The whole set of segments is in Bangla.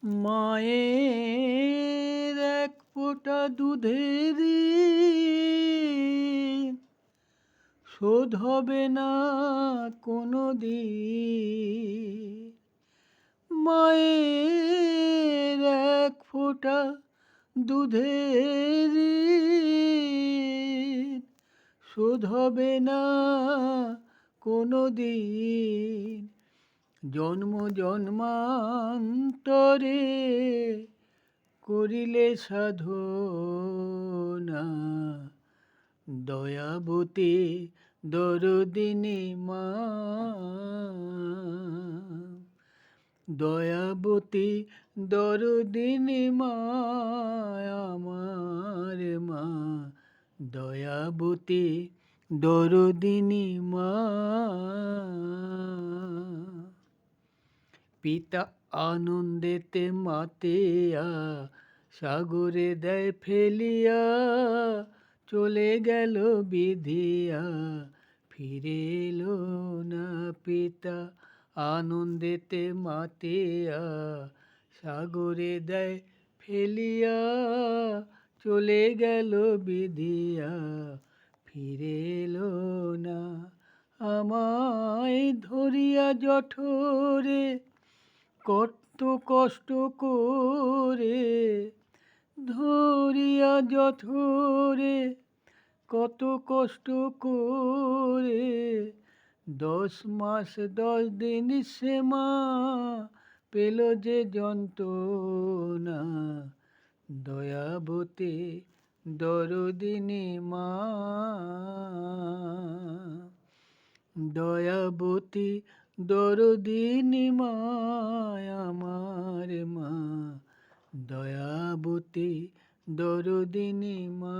মায়ের এক ফোঁটা দুধের শোধ হবে না কোনো দিন। মায়ের এক ফোঁটা দুধের শোধ হবে না কোনো দিন। জন্ম জন্মান্তরে করিলে সাধনা, দয়াবতী দরদিনী মা, দয়াবতী দরদিনী মা, আমার মা, দয়াবতী দরদিনী মা। পিতা আনন্দেতে মাতিয়া সাগরে দেয় ফেলিয়া, চলে গেল বিধিয়া ফিরে এলো না। পিতা আনন্দেতে মাতিয়া সাগরে দেয় ফেলিয়া, চলে গেল বিধিয়া ফিরে এলো না। আমায় ধরিয়া জঠরে কত কষ্ট করে, ধরিয়া জঠরে কত কষ্ট করে, 10 মাস 10 দিন সে মা পেল যে যন্ত্রণা, দয়াবতী দরদিনী মা, দয়াবতী দরদিনী মা, আমার মা, দয়াবতী দরদিনী মা।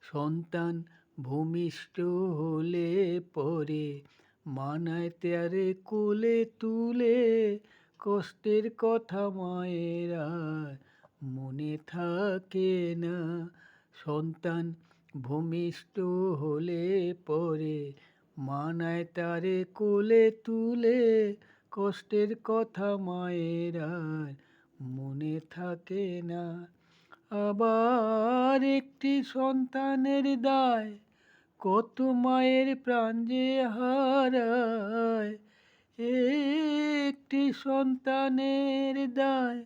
সন্তান ভূমিষ্ঠ হলে পরে মানায় তারে কোলে তুলে, কষ্টের কথা মায়ের আর মনে থাকে না। সন্তান ভূমিষ্ঠ হলে পরে মানায় তারে কোলে তুলে, কষ্টের কথা মায়ের আর মনে থাকে না। আবার একটি সন্তানের দায় কত মায়ের প্রাণ যে হারায়, একটি সন্তানের দায়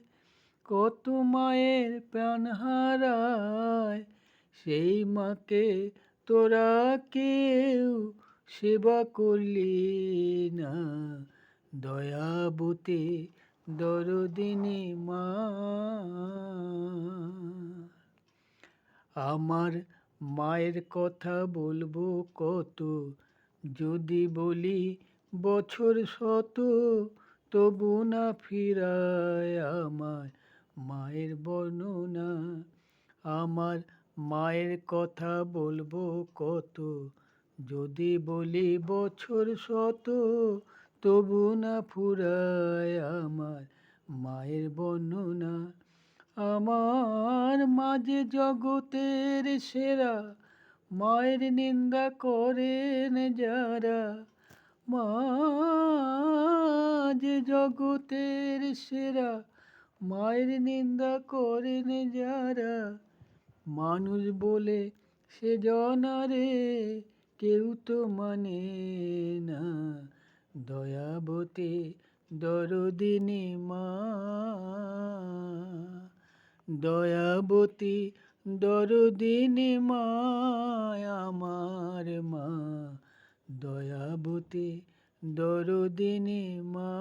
কত মায়ের প্রাণ হারায়। সেই মাকে তোরা কেউ সেবা করলি না, দয়াবতী দরদিনী মা। আমার মায়ের কথা বলবো কত, যদি বলি বছর শত, তবু না ফিরায় আমার মায়ের বর্ণনা। আমার মায়ের কথা বলবো কত, যদি বলি বছর শত, তবু না ফুরায় আমার মায়ের বর্ণনা। আমার মাঝে জগতের সেরা, মায়ের নিন্দা করেন যারা, মাঝে জগতের সেরা, মায়ের নিন্দা করেন যারা, মানুষ বলে সে জনারে কেউ তো মানে না, দয়াবতী দরদিনী মা, দয়াবতী দরদিনী মা, আমার মা, দয়াবতী দরদিনী মা।